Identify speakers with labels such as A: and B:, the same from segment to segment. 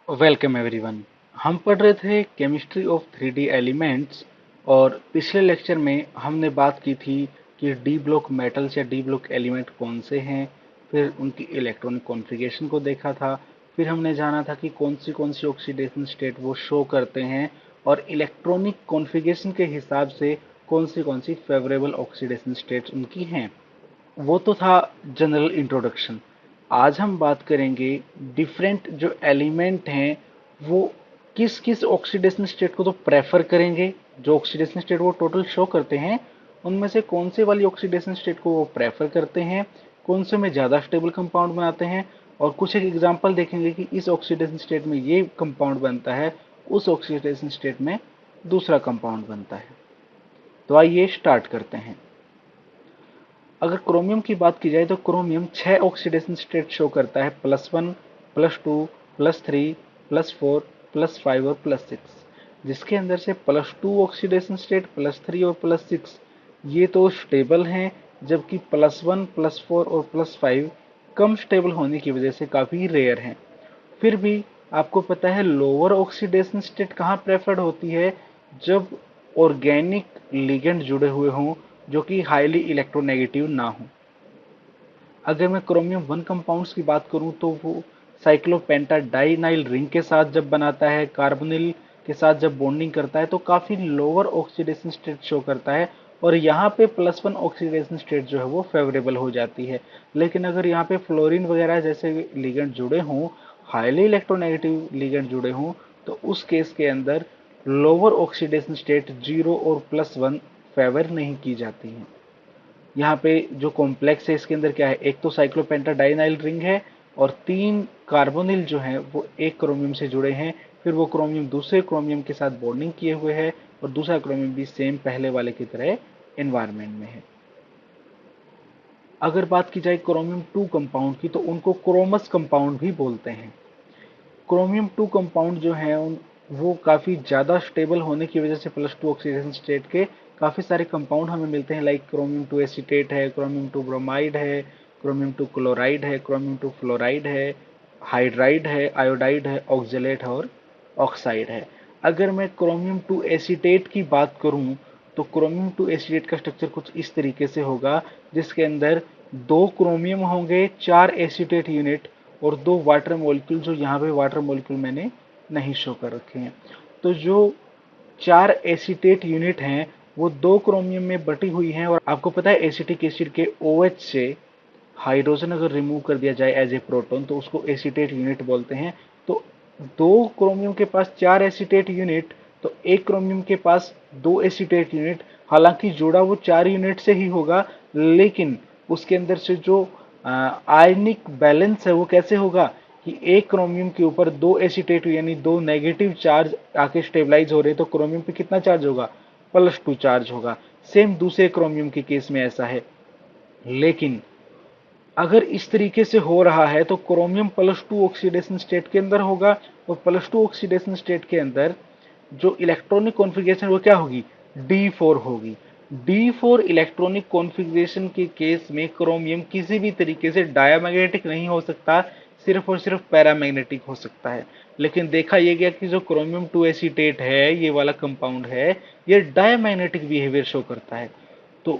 A: Welcome everyone. हम पढ़ रहे थे केमिस्ट्री ऑफ 3D एलिमेंट्स और पिछले लेक्चर में हमने बात की थी कि डी ब्लॉक मेटल्स या डी ब्लॉक एलिमेंट कौन से हैं। फिर उनकी इलेक्ट्रॉनिक कॉन्फ़िगरेशन को देखा था। फिर हमने जाना था कि कौन सी ऑक्सीडेशन स्टेट वो शो करते हैं और इलेक्ट्रॉनिक कॉन्फ़िगरेशन के हिसाब से कौन सी फेवरेबल ऑक्सीडेशन स्टेट्स उनकी हैं। वो तो था जनरल इंट्रोडक्शन। आज हम बात करेंगे डिफरेंट जो एलिमेंट हैं वो किस किस ऑक्सीडेशन स्टेट को तो प्रेफर करेंगे। जो ऑक्सीडेशन स्टेट वो टोटल शो करते हैं उनमें से कौन से वाली ऑक्सीडेशन स्टेट को वो प्रेफर करते हैं, कौन से में ज़्यादा स्टेबल कंपाउंड बनाते हैं, और कुछ एक एग्जांपल देखेंगे कि इस ऑक्सीडेशन स्टेट में ये कंपाउंड बनता है, उस ऑक्सीडेशन स्टेट में दूसरा कंपाउंड बनता है। तो आइए स्टार्ट करते हैं। अगर क्रोमियम की बात की जाए तो क्रोमियम 6 ऑक्सीडेशन स्टेट शो करता है, +1, +2, +3, +4, +5 और +6, जिसके अंदर से +2 ऑक्सीडेशन स्टेट, +3 और +6 ये तो स्टेबल हैं, जबकि +1, +4 और +5 कम स्टेबल होने की वजह से काफ़ी रेयर हैं। फिर भी आपको पता है लोअर ऑक्सीडेशन स्टेट कहाँ प्रेफर्ड होती है? जब ऑर्गेनिक लिगेंड जुड़े हुए हों जो कि हाईली इलेक्ट्रोनेगेटिव ना हो। अगर मैं क्रोमियम 1 कंपाउंड्स की बात करूं तो वो साइक्लोपेंटाडाइनाइल रिंग के साथ जब बनाता है, कार्बोनिल के साथ जब बॉन्डिंग करता है तो काफी लोअर ऑक्सीडेशन स्टेट शो करता है, और यहाँ पे +1 ऑक्सीडेशन स्टेट जो है वो फेवरेबल हो जाती है। लेकिन अगर यहाँ पे फ्लोरीन वगैरह जैसे लिगेंड जुड़े हों, हाईली इलेक्ट्रोनेगेटिव लिगेंड जुड़े हों, तो उस केस के अंदर लोअर ऑक्सीडेशन स्टेट 0 और +1 फेवर नहीं की जाती है। यहाँ पे जो कॉम्प्लेक्स है इसके अंदर क्या है, एक तो साइक्लोपेंटाडाइनाइल रिंग है और 3 कार्बोनिल जो हैं वो एक क्रोमियम से जुड़े हैं। फिर वो क्रोमियम दूसरे क्रोमियम के साथ बॉन्डिंग किए हुए है और दूसरा क्रोमियम भी सेम पहले वाले की तरह एनवायरमेंट में है। अगर बात की जाए क्रोमियम 2 कंपाउंड की तो उनको क्रोमस कंपाउंड भी बोलते हैं। क्रोमियम 2 कंपाउंड जो है वो काफ़ी ज़्यादा स्टेबल होने की वजह से +2 ऑक्सीडेशन स्टेट के काफ़ी सारे कंपाउंड हमें मिलते हैं, लाइक क्रोमियम 2 एसीटेट है, क्रोमियम 2 ब्रोमाइड है, क्रोमियम 2 क्लोराइड है, क्रोमियम 2 फ्लोराइड है, हाइड्राइड है, आयोडाइड है, ऑक्जेलेट है और ऑक्साइड है। अगर मैं क्रोमियम 2 एसीटेट की बात करूं तो क्रोमियम 2 एसीटेट का स्ट्रक्चर कुछ इस तरीके से होगा, जिसके अंदर 2 क्रोमियम होंगे, 4 एसीटेट यूनिट और 2 वाटर मॉलिक्यूल, जो यहाँ पे वाटर मॉलिक्यूल मैंने नहीं शो कर रखे हैं। तो जो 4 एसीटेट यूनिट हैं वो 2 क्रोमियम में बटी हुई हैं, और आपको पता है एसिटिक एसिड के OH से हाइड्रोजन अगर रिमूव कर दिया जाए एज ए प्रोटॉन तो उसको एसीटेट यूनिट बोलते हैं। तो 2 क्रोमियम के पास 4 एसीटेट यूनिट, तो एक क्रोमियम के पास 2 एसीटेट यूनिट, हालांकि जुड़ा वो 4 यूनिट से ही होगा, लेकिन उसके अंदर से जो आयनिक बैलेंस है वो कैसे होगा कि एक क्रोमियम के ऊपर 2 एसीटेट यानी 2 नेगेटिव चार्ज आके स्टेबलाइज हो रहे, तो क्रोमियम पे कितना चार्ज होगा? +2 चार्ज होगा। सेम दूसरे क्रोमियम के केस में ऐसा है। लेकिन अगर इस तरीके से हो रहा है तो क्रोमियम +2 ऑक्सीडेशन स्टेट के अंदर होगा, और +2 ऑक्सीडेशन स्टेट के अंदर जो इलेक्ट्रॉनिक कॉन्फ़िगरेशन वो क्या होगी? D4 होगी। D4 इलेक्ट्रॉनिक कॉन्फ़िगरेशन के केस में क्रोमियम किसी भी तरीके से डायमैग्नेटिक नहीं हो सकता, सिर्फ और सिर्फ पैरामैग्नेटिक हो सकता है। लेकिन देखा यह गया कि जो क्रोमियम 2 एसीटेट है, ये वाला कंपाउंड है, ये डायमैग्नेटिक बिहेवियर शो करता है। तो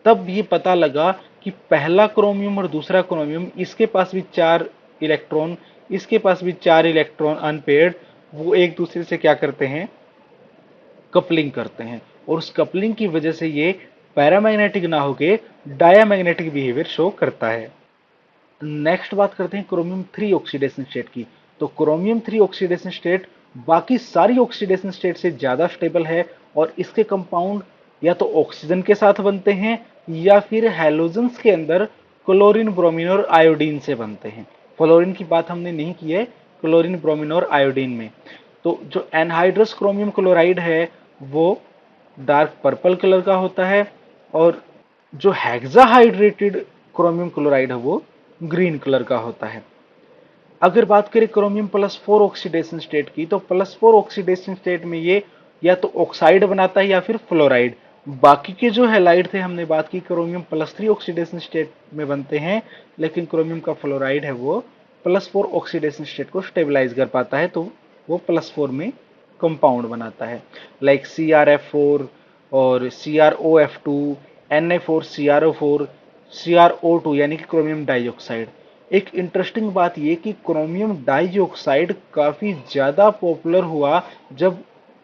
A: तब ये पता लगा कि पहला क्रोमियम और दूसरा क्रोमियम, इसके पास भी 4 इलेक्ट्रॉन, इसके पास भी 4 इलेक्ट्रॉन अनपेयर्ड, वो एक दूसरे से क्या करते हैं? कपलिंग करते हैं, और उस कपलिंग की वजह से ये पैरामैग्नेटिक ना होके डायामैग्नेटिक बिहेवियर शो करता है। नेक्स्ट बात करते हैं क्रोमियम 3 ऑक्सीडेशन स्टेट की। तो क्रोमियम 3 ऑक्सीडेशन स्टेट बाकी सारी ऑक्सीडेशन स्टेट से ज्यादा स्टेबल है, और इसके कंपाउंड या तो ऑक्सीजन के साथ बनते हैं या फिर हैलोजेंस के अंदर क्लोरीन, ब्रोमीन और आयोडीन से बनते हैं। फ्लोरीन की बात हमने नहीं की है, क्लोरीन, ब्रोमीन और आयोडीन में। तो जो एनहाइड्रस क्रोमियम क्लोराइड है वो डार्क पर्पल कलर का होता है, और जो हेक्साहाइड्रेटेड क्रोमियम क्लोराइड है वो ग्रीन कलर का होता है। अगर बात करें क्रोमियम +4 ऑक्सीडेशन स्टेट की तो +4 ऑक्सीडेशन स्टेट में ये या तो ऑक्साइड बनाता है या फिर फ्लोराइड। बाकी के जो हैलाइड थे हमने बात की क्रोमियम +3 ऑक्सीडेशन स्टेट में बनते हैं, लेकिन क्रोमियम का फ्लोराइड है वो +4 ऑक्सीडेशन स्टेट को स्टेबलाइज कर पाता है, तो वो +4 में कंपाउंड बनाता है। लाइक CrF4 और CrOF2, Na4, CrO4, CrO2 यानी कि क्रोमियम डाइऑक्साइड। एक इंटरेस्टिंग बात ये कि क्रोमियम डाइऑक्साइड काफी ज्यादा पॉपुलर हुआ जब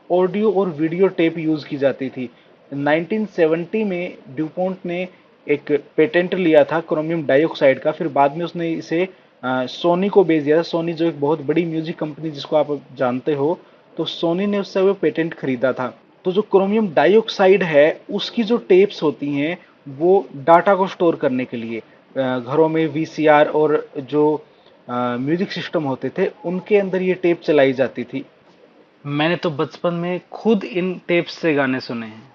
A: ऑडियो और वीडियो टेप यूज की जाती थी। 1970 में ड्यूपॉन्ट ने एक पेटेंट लिया था क्रोमियम डाइऑक्साइड का, फिर बाद में उसने इसे सोनी को बेच दिया था। सोनी जो एक बहुत बड़ी म्यूजिक कंपनी जिसको आप जानते हो, तो सोनी ने उससे वो पेटेंट खरीदा था। तो जो क्रोमियम डाइऑक्साइड है उसकी जो टेप्स होती हैं वो डाटा को स्टोर करने के लिए घरों में वीसीआर और जो म्यूजिक सिस्टम होते थे उनके अंदर ये टेप चलाई जाती थी। मैंने तो बचपन में खुद इन टेप्स से गाने सुने हैं।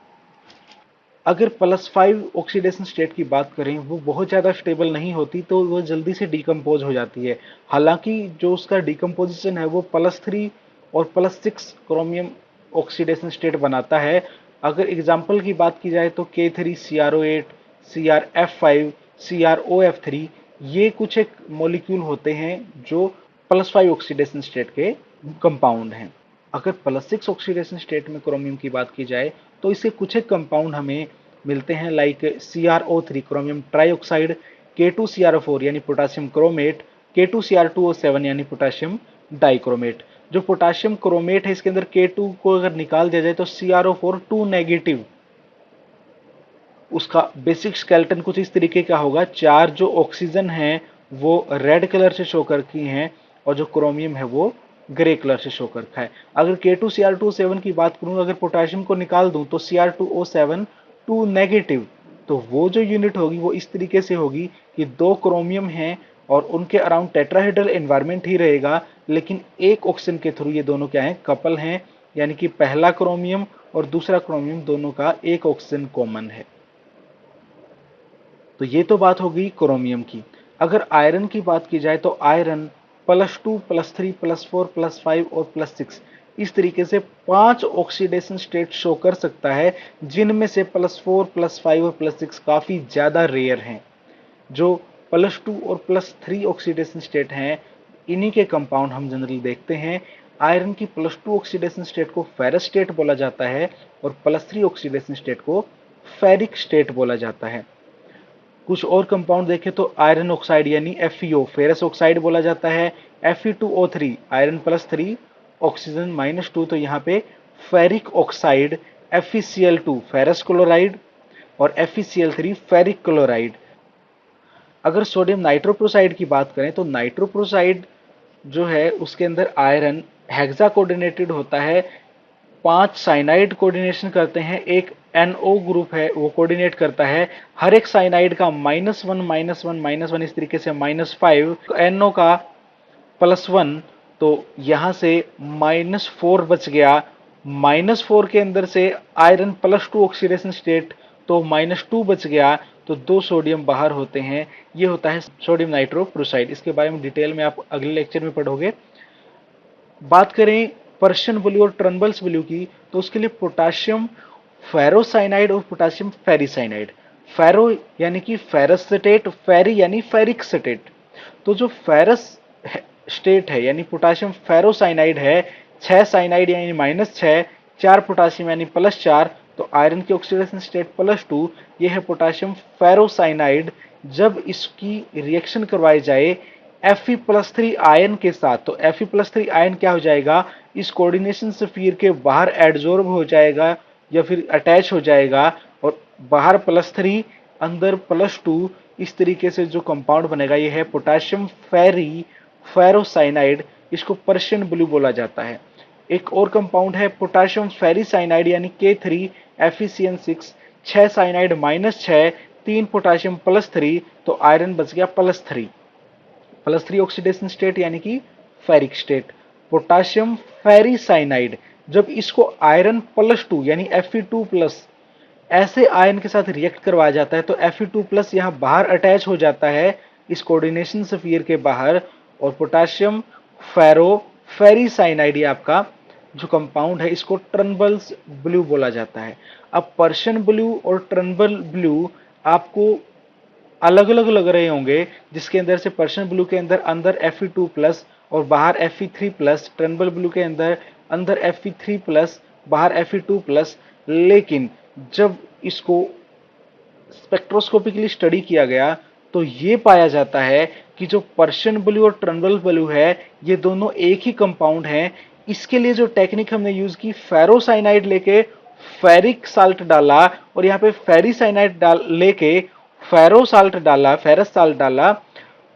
A: अगर +5 ऑक्सीडेशन स्टेट की बात करें, वो बहुत ज़्यादा स्टेबल नहीं होती, तो वो जल्दी से डिकम्पोज हो जाती है। हालांकि जो उसका डिकम्पोजिशन है वो +3 और +6 क्रोमियम ऑक्सीडेशन स्टेट बनाता है। अगर एग्जाम्पल की बात की जाए तो K3CrO8, CrF5, CrOF3, ये कुछ एक मॉलिक्यूल होते हैं जो +5 ऑक्सीडेशन स्टेट के कंपाउंड हैं। अगर +6 ऑक्सीडेशन स्टेट में क्रोमियम की बात की जाए तो इसके कुछ एक कंपाउंड हमें मिलते हैं, like CrO3 chromium trioxide, K2CrO4 यानी पोटासियम क्रोमेट, K2Cr2O7 यानी पोटासियम डाइक्रोमेट। जो पोटासियम क्रोमेट है इसके अंदर K2 को अगर निकाल दिया जाए तो CrO4 2 नेगेटिव, उसका बेसिक स्केलेटन कुछ इस तरीके का होगा। चार जो ऑक्सीजन है वो रेड कलर से शो करती हैं और जो क्रोमियम है वो ग्रे कलर से शो करता है। अगर K2Cr2O7 की बात करूं, अगर पोटेशियम को निकाल दूं तो Cr2O7 2 नेगेटिव, तो वो जो यूनिट होगी वो इस तरीके से होगी कि दो क्रोमियम हैं और उनके अराउंड टेट्राहेड्रल एनवायरनमेंट ही रहेगा, लेकिन एक ऑक्सीजन के थ्रू ये दोनों क्या हैं, कपल हैं। यानी कि पहला क्रोमियम और दूसरा क्रोमियम दोनों का एक ऑक्सीजन कॉमन है। तो ये तो बात होगी क्रोमियम की। अगर आयरन की बात की जाए तो आयरन +2, +3, +4, +5 और +6 इस तरीके से 5 ऑक्सीडेशन स्टेट शो कर सकता है, जिनमें से +4, +5 और +6 काफी ज्यादा रेयर हैं। जो +2 और +3 ऑक्सीडेशन स्टेट हैं इन्हीं के कंपाउंड हम जनरली देखते हैं। आयरन की +2 ऑक्सीडेशन स्टेट को फेरस स्टेट बोला जाता है और +3 ऑक्सीडेशन स्टेट को फेरिक स्टेट बोला जाता है। कुछ और कंपाउंड देखें तो आयरन ऑक्साइड यानी FeO फेरस ऑक्साइड बोला जाता है। Fe2O3 आयरन +3 ऑक्सीजन -2, तो यहाँ पे ferric oxide. FeCl2 ferrous chloride और FeCl3 फेरिक क्लोराइड। अगर सोडियम नाइट्रोप्रोसाइड की बात करें तो नाइट्रोप्रोसाइड जो है उसके अंदर आयरन हेक्सा कोऑर्डिनेटेड होता है, 5 साइनाइड कोऑर्डिनेशन करते हैं, एक NO ग्रुप है वो कोऑर्डिनेट करता है। हर एक साइनाइड का -1 -1 -1 इस तरीके से -5, NO का +1, तो यहां से -4 बच गया। -4 के अंदर से आयरन +2 ऑक्सीडेशन स्टेट, तो -2 बच गया, तो 2 सोडियम बाहर होते हैं। ये होता है सोडियम नाइट्रोप्रोसाइड। इसके बारे में डिटेल में आप अगले लेक्चर में पढ़ोगे। बात करें पर्शियन ब्लू और ट्रनबल्स ब्लू की, तो उसके लिए पोटाशियम फेरोसाइनाइड और पोटाशियम फेरिसाइनाइड। फेरो यानी कि फेरस स्टेट, फेरी यानी फेरिक स्टेट। तो जो फेरस स्टेट है यानी पोटाशियम फेरोसाइनाइड है, 6 साइनाइड यानी -6, 4 पोटाशियम यानी +4, तो आयरन की ऑक्सीडेशन स्टेट +2। ये है पोटाशियम फेरोसाइनाइड। जब इसकी रिएक्शन करवाई जाए Fe+3 आयन के साथ, तो Fe+3 आयन क्या हो जाएगा, इस कोऑर्डिनेशन स्फीयर के बाहर एडजॉर्ब हो जाएगा या फिर अटैच हो जाएगा, और बाहर +3 अंदर +2, इस तरीके से जो कंपाउंड बनेगा ये है पोटाशियम फेरोसाइनाइड। इसको पर्शियन ब्लू बोला जाता है। एक और कंपाउंड है पोटाशियम फेरिसाइनाइड यानी K3FeCN6, 6 साइनाइड -6, 3 पोटाशियम +3, तो आयरन बच गया +3। +3 ऑक्सीडेशन स्टेट यानी कि फेरिक स्टेट। पोटाशियम फेरिसाइनाइड, जब इसको आयरन +2 यानी Fe2+ ऐसे आयन के साथ रिएक्ट करवाया जाता है तो Fe2+ यहां बाहर अटैच हो जाता है इस कोऑर्डिनेशन स्फीयर के बाहर, और पोटाशियम फेरो फेरिसाइनाइड आपका जो कंपाउंड है इसको ट्रनबल्स ब्लू बोला जाता है। अब पर्शियन ब्लू और ट्रनबल ब्लू आपको अलग अलग लग रहे होंगे, जिसके अंदर से पर्शियन ब्लू के अंदर अंदर Fe2+ और बाहर Fe3+, ट्रनबल ब्लू के अंदर अंदर Fe3+, बाहर Fe2+, लेकिन जब इसको स्पेक्ट्रोस्कोपिकली स्टडी किया गया तो ये पाया जाता है कि जो पर्शियन ब्लू और ट्रनबल ब्लू है ये दोनों एक ही कंपाउंड हैं। इसके लिए जो टेक्निक हमने यूज की, फेरोसाइनाइड लेके फेरिक साल्ट डाला और यहाँ पे फेरिसाइनाइड डाल लेके फेरो साल्ट डाला, फेरस साल्ट डाला,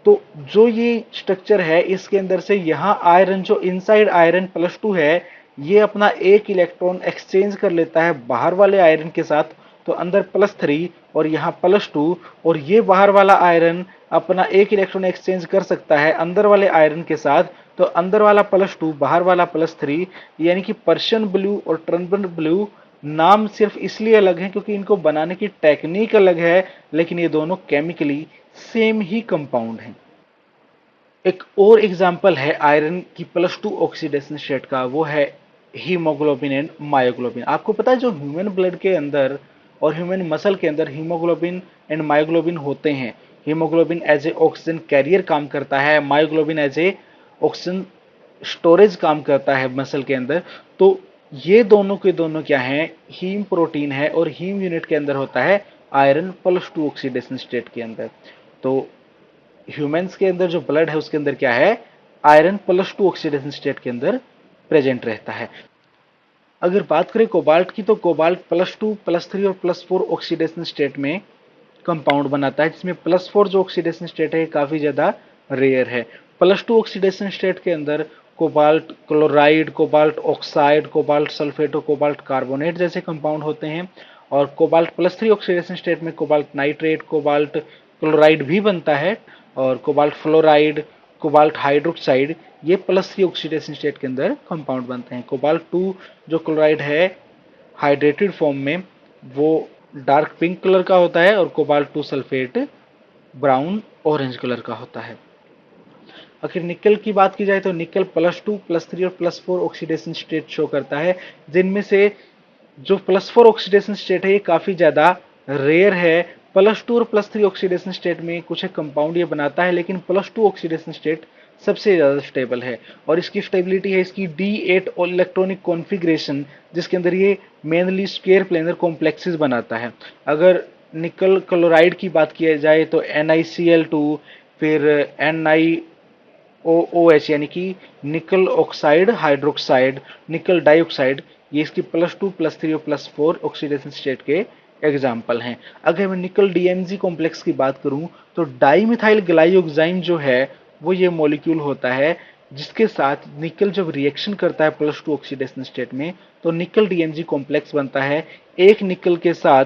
A: तो जो ये स्ट्रक्चर है इसके अंदर से यहाँ आयरन, जो इनसाइड आयरन +2 है, ये अपना एक इलेक्ट्रॉन एक्सचेंज कर लेता है बाहर वाले आयरन के साथ, तो अंदर +3 और यहाँ +2, और ये बाहर वाला आयरन अपना एक इलेक्ट्रॉन एक्सचेंज कर सकता है अंदर वाले आयरन के साथ, तो अंदर वाला +2 बाहर वाला +3, यानी कि पर्शियन ब्लू और ट्रनबल ब्लू नाम सिर्फ इसलिए अलग है क्योंकि इनको बनाने की टेक्निक अलग है, लेकिन ये दोनों केमिकली सेम ही कंपाउंड हैं। एक और एग्जाम्पल है आयरन की +2 ऑक्सीडेशन स्टेट का, वो है हीमोग्लोबिन एंड मायोग्लोबिन। आपको पता है जो ह्यूमन ब्लड के अंदर और ह्यूमन मसल के अंदर हीमोग्लोबिन एंड मायोग्लोबिन होते हैं। Haemoglobin as a oxygen carrier काम करता है, myoglobin as a oxygen storage काम करता है मसल के अंदर। तो ये दोनों के दोनों क्या हैं, हीम प्रोटीन है, और हीम यूनिट के अंदर होता है आयरन +2 ऑक्सीडेशन स्टेट के अंदर। तो ह्यूमंस के अंदर जो ब्लड है उसके अंदर क्या है, आयरन +2 ऑक्सीडेशन स्टेट के अंदर प्रेजेंट रहता है। अगर बात करें कोबाल्ट की, तो कोबाल्ट +2, +3 और +4 ऑक्सीडेशन स्टेट में कंपाउंड बनाता है, जिसमें +4 जो ऑक्सीडेशन स्टेट है काफी ज्यादा रेयर है। +2 ऑक्सीडेशन स्टेट के अंदर cobalt chloride, cobalt oxide, cobalt sulphate और कोबाल्ट कार्बोनेट जैसे कंपाउंड होते हैं, और कोबाल्ट +3 ऑक्सीडेशन स्टेट में कोबाल्ट नाइट्रेट, कोबाल्ट क्लोराइड भी बनता है, और कोबाल्ट फ्लोराइड, कोबाल्ट हाइड्रोक्साइड, ये +3 ऑक्सीडेशन स्टेट के अंदर कंपाउंड बनते हैं। कोबाल्ट 2 जो क्लोराइड है हाइड्रेटेड फॉर्म में, वो डार्क पिंक कलर का होता है, और cobalt 2 sulphate brown orange colour का होता है। अगर निकल की बात की जाए तो निकल +2, +3 और +4 ऑक्सीडेशन स्टेट शो करता है, जिनमें से जो +4 ऑक्सीडेशन स्टेट है ये काफी ज्यादा रेयर है। +2 और +3 ऑक्सीडेशन स्टेट में कुछ एक कंपाउंड ये बनाता है, लेकिन +2 ऑक्सीडेशन स्टेट सबसे ज्यादा स्टेबल है, और इसकी स्टेबिलिटी है इसकी D8 इलेक्ट्रॉनिक कॉन्फ़िगरेशन, जिसके अंदर ये मेनली स्क्वायर प्लेनर कॉम्प्लेक्सेस बनाता है। अगर निकल क्लोराइड की बात की जाए तो NiCl2, फिर NiOOH यानी कि निकल ऑक्साइड हाइड्रोक्साइड, निकल डाइऑक्साइड, ये इसकी +2, +3 और +4 ऑक्सीडेशन स्टेट के एग्जाम्पल हैं। अगर मैं निकल DMG कॉम्प्लेक्स की बात करूं तो डाइमिथाइल ग्लाइयोक्साइम जो है वो ये मॉलिक्यूल होता है, जिसके साथ निकल जब रिएक्शन करता है +2 ऑक्सीडेशन स्टेट में, तो निकल DMG कॉम्प्लेक्स बनता है। एक निकल के साथ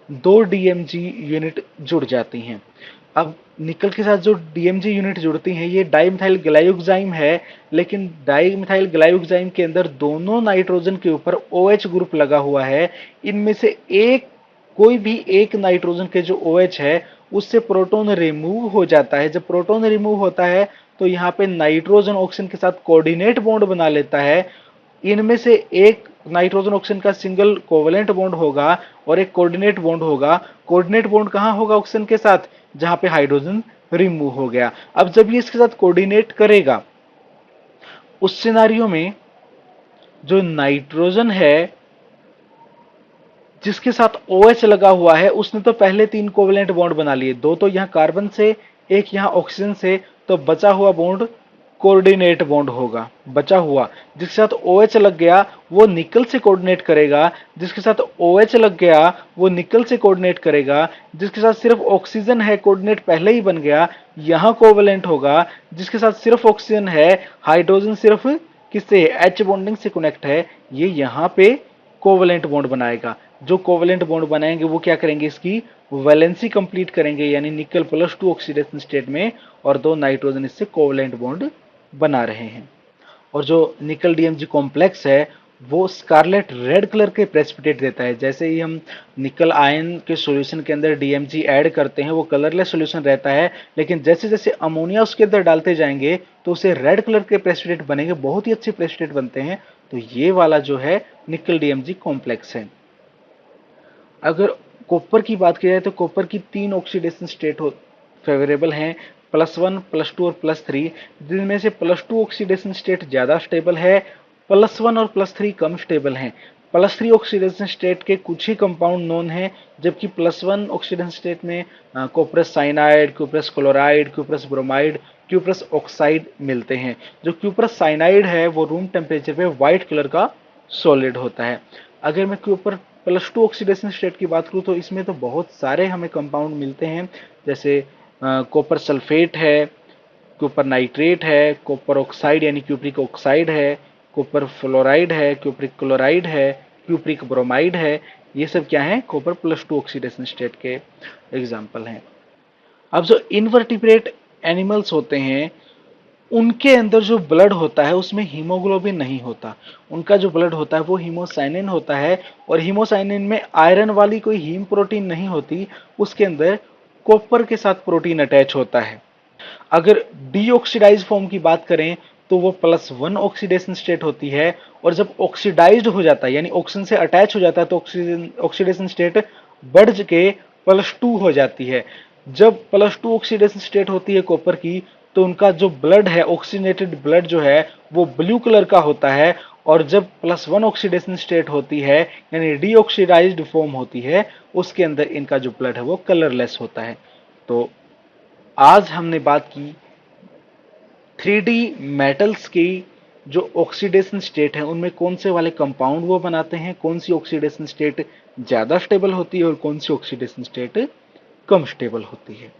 A: 2 DMG यूनिट जुड़ जाती हैं। अब निकल के साथ जो DMG यूनिट जुड़ती हैं ये डाइमिथाइल ग्लाइयोक्साइम है, लेकिन डाइमिथाइल ग्लाइयोक्साइम के अंदर दोनों नाइट्रोजन के ऊपर OH ग्रुप लगा हुआ है। इनमें से एक, कोई भी एक नाइट्रोजन के जो OH है उससे प्रोटॉन रिमूव हो जाता है। जब प्रोटॉन रिमूव होता है तो यहाँ पे नाइट्रोजन ऑक्सीजन के साथ कोऑर्डिनेट बॉन्ड बना लेता है। इनमें से एक नाइट्रोजन ऑक्सीजन का सिंगल कोवेलेंट बॉन्ड होगा और एक कोऑर्डिनेट बॉन्ड होगा। कोऑर्डिनेट बॉन्ड कहां होगा ऑक्सीजन के साथ, जहां पे हाइड्रोजन रिमूव हो गया। अब जब ये इसके साथ कोऑर्डिनेट करेगा, उस सिनारियो में जो नाइट्रोजन है जिसके साथ OH लगा हुआ है उसने तो पहले 3 कोवेलेंट बॉन्ड बना लिए, 2 तो यहां कार्बन से, एक यहां ऑक्सीजन से, तो बचा हुआ बॉन्ड कोऑर्डिनेट बॉन्ड होगा। बचा हुआ जिसके साथ OH लग गया वो निकल से कोऑर्डिनेट करेगा, जिसके साथ OH लग गया वो निकल से कोऑर्डिनेट करेगा, जिसके साथ सिर्फ ऑक्सीजन है कोऑर्डिनेट पहले ही बन गया, यहां कोवेलेंट होगा। जिसके साथ सिर्फ ऑक्सीजन है, हाइड्रोजन सिर्फ किससे, H बॉन्डिंग से कनेक्ट है, ये यहां पे कोवेलेंट बॉन्ड बनाएगा। जो कोवेलेंट बॉन्ड बनाएंगे वो क्या करेंगे, इसकी वैलेंसी कंप्लीट करेंगे, यानी निकल +2 ऑक्सीडेशन स्टेट में और 2 नाइट्रोजन इससे कोवेलेंट बॉन्ड बना रहे हैं। और जो निकल DMG कॉम्प्लेक्स है वो स्कारलेट रेड कलर के प्रेसिपिटेट देता है। जैसे ही हम निकल आयन के सॉल्यूशन के अंदर DMG ऐड करते हैं वो कलरलेस सॉल्यूशन रहता है, लेकिन जैसे जैसे अमोनिया उसके अंदर डालते जाएंगे तो उसे रेड कलर के प्रेसिपिटेट बनेंगे, बहुत ही अच्छे प्रेसिपिटेट बनते हैं। तो ये वाला जो है निकल DMG कॉम्प्लेक्स है। अगर कॉपर की बात की जाए तो कॉपर की 3 ऑक्सीडेशन स्टेट फेवरेबल हैं, +1, +2 और +3, जिनमें से +2 ऑक्सीडेशन स्टेट ज्यादा स्टेबल है, +1 और +3 कम स्टेबल हैं। +3 ऑक्सीडेशन स्टेट के कुछ ही कंपाउंड नोन हैं, जबकि +1 ऑक्सीडेशन स्टेट में cuprous cyanide, cuprous chloride, cuprous bromide, cuprous oxide मिलते हैं। जो क्यूप्रस साइनाइड है वो रूम टेम्परेचर पे व्हाइट कलर का सॉलिड होता है। अगर मैं क्यूपर +2 ऑक्सीडेशन स्टेट की बात करूं तो इसमें तो बहुत सारे हमें कंपाउंड मिलते हैं, जैसे कॉपर सल्फेट है, कॉपर नाइट्रेट है, कॉपर ऑक्साइड यानी क्यूप्रिक ऑक्साइड है, कॉपर फ्लोराइड है, क्यूप्रिक क्लोराइड है, क्यूप्रिक ब्रोमाइड है। ये सब क्या है, कॉपर +2 ऑक्सीडेशन स्टेट के एग्जाम्पल हैं। अब जो इनवर्टिब्रेट एनिमल्स होते हैं उनके अंदर जो ब्लड होता है उसमें हीमोग्लोबिन नहीं होता। उनका जो ब्लड होता है वो हीमोसाइनिन होता है, और हीमोसाइनिन में आयरन वाली कोई हीम प्रोटीन नहीं होती, उसके अंदर कॉपर के साथ प्रोटीन अटैच होता है। अगर डीऑक्सीडाइज फॉर्म की बात करें तो वो +1 ऑक्सीडेशन स्टेट होती है, और जब ऑक्सीडाइज्ड हो जाता है यानी ऑक्सीजन से अटैच हो जाता है तो ऑक्सीडेशन स्टेट बढ़ के +2 हो जाती है। जब +2 ऑक्सीडेशन स्टेट होती है कॉपर की तो उनका जो ब्लड है, ऑक्सीजनेटेड ब्लड जो है वो ब्लू कलर का होता है, और जब +1 ऑक्सीडेशन स्टेट होती है यानी डीऑक्सीडाइज्ड फॉर्म होती है उसके अंदर इनका जो ब्लड है वो कलरलेस होता है। तो आज हमने बात की 3D मेटल्स की जो ऑक्सीडेशन स्टेट है उनमें कौन से वाले कंपाउंड वो बनाते हैं, कौन सी ऑक्सीडेशन स्टेट ज्यादा स्टेबल होती है और कौन सी ऑक्सीडेशन स्टेट कम स्टेबल होती है।